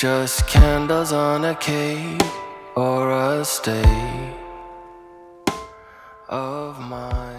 just candles on a cake or a state of mind.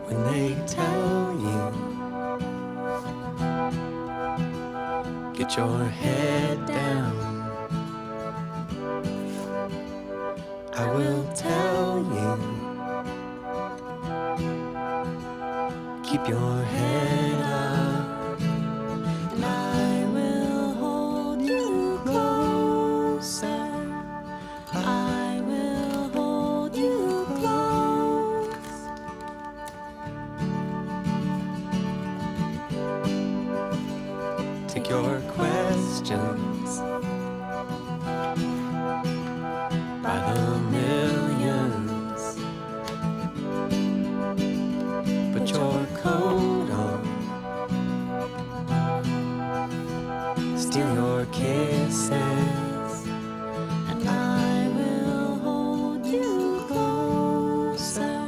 When they tell you, get your head down, I will tell you, keep your head up, and I will hold you closer. I will hold you close. Take your questions by the millions. Put your coat on, steal your kisses, and I will hold you closer.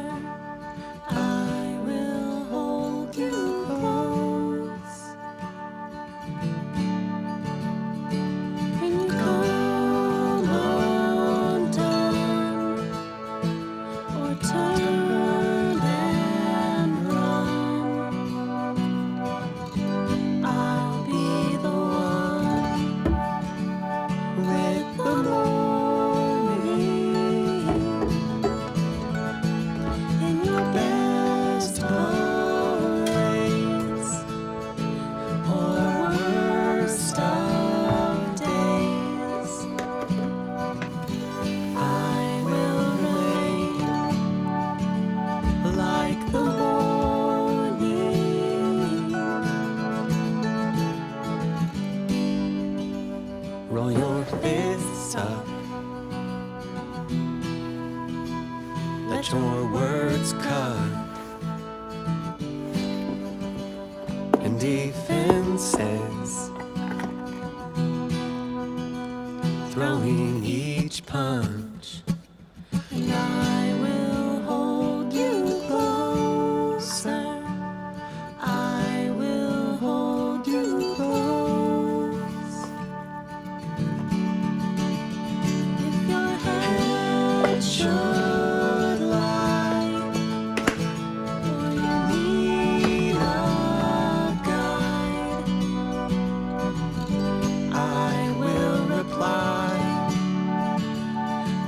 I will hold you close. When you come undone or turn and run, I'll be the one with the morning in your best parades or worst of days. I will reign like the morning. Roll your fists up, let your words cut, and defenses throwing throwing each punch. And I will hold you closer. I will hold you close. If your head should lie, or you need a guide, I will reply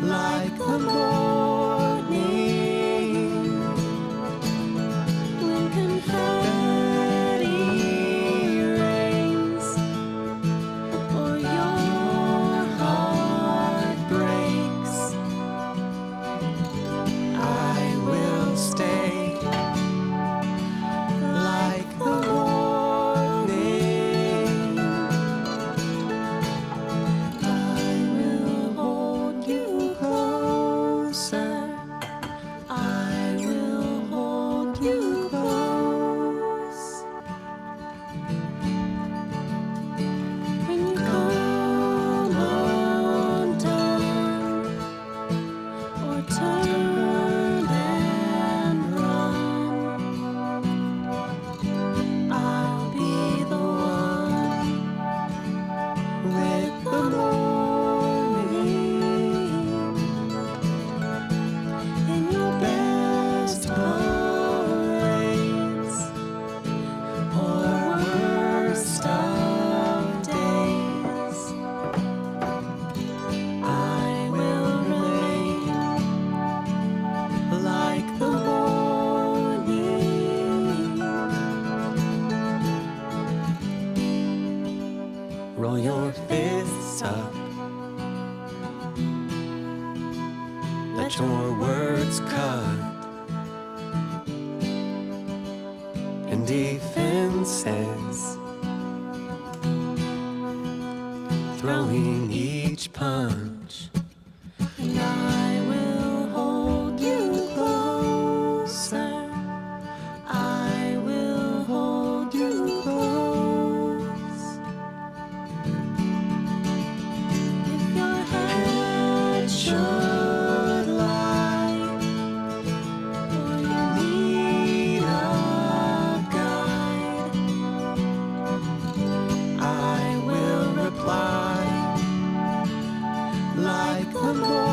like the morning when confetti rains, or your heart breaks. I will stay like the warning. I will hold you closer. I will hold you close. When you come undone, or turn and run, I'll be the one With the morning in your best parades or worst of days. I will remain like the morning. Roll your fists up. Let your words cut. And defenses, throwing each punch. And I will hold you closer. I will hold you close. If your head should lie, or you need a guide, I will reply like the morning.